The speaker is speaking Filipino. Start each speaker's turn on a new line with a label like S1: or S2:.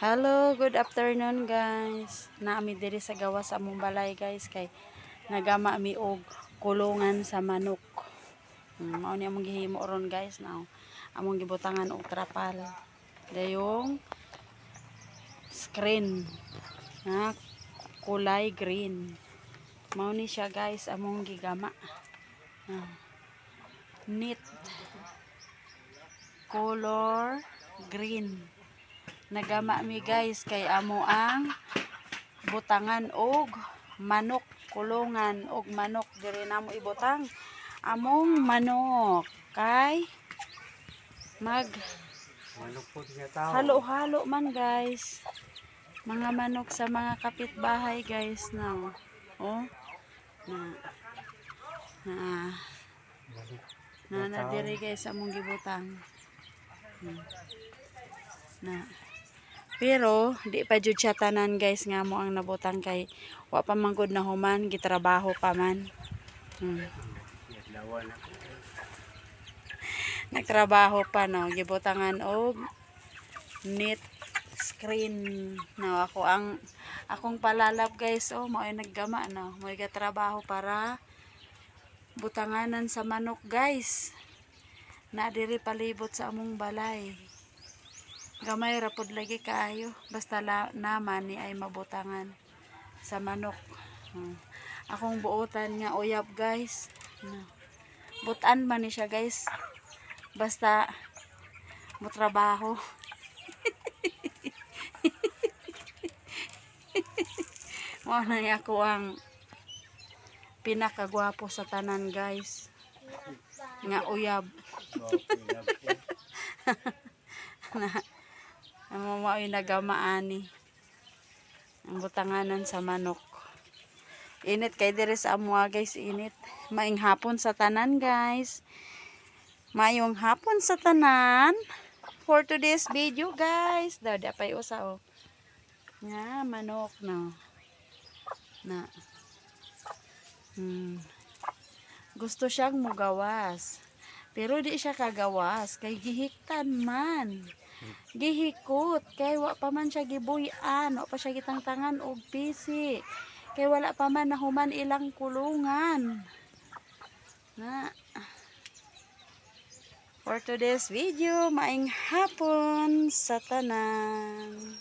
S1: Hello, good afternoon guys. Naami diri sa gawa sa among balay guys kay nagama mi og kulungan sa manok. Mao ni among gihimo ron guys now. Among gibutangan og trapal. Dayong screen na kulay green. Mao ni siya guys among gigama. Neat color green. Nagama mi guys kay amo ang butangan og manok, kulungan og manok diri namo ibutang among manok kay mag halo-halo man guys, mga manok sa mga kapitbahay guys now. Oh na diri guys among gibutang na. Pero di pa jud siya tanan guys nga mo ang nabutang kay wa pa man gud na human, gitrabaho pa man. Nagtrabaho pa no, gibutangan og neat screen no. Akong palalab guys, oh mao ay naggama no, mo gatrabaho para butanganan sa manok guys. Na diri palibot sa among balay. Gamay ra pud lagi kaayo basta naman ni ay mabutangan sa manok. Akong buotan nga uyab guys. Butan man ni siya guys. Basta mo trabaho. Mo na ako ang pinakagwapo sa tanan guys. Nga uyab. Ang mga nagamaani ang butanganan sa manok. Init kay diri sa amwa guys, init. Maing hapon sa tanan guys. Mayong hapon sa tanan for today's video guys. Dada pay usa oh. Nga manok no. Na. Gusto siyang mugawas. Pero di siya kagawas kay gihiktan man. Gihikot kay wa pa man siya gibuy-an, wa pa siya gitangtangan og pisi. Kay wala pa man nahuman ilang kulungan. Na. For today's video, maing hapon sa tanan.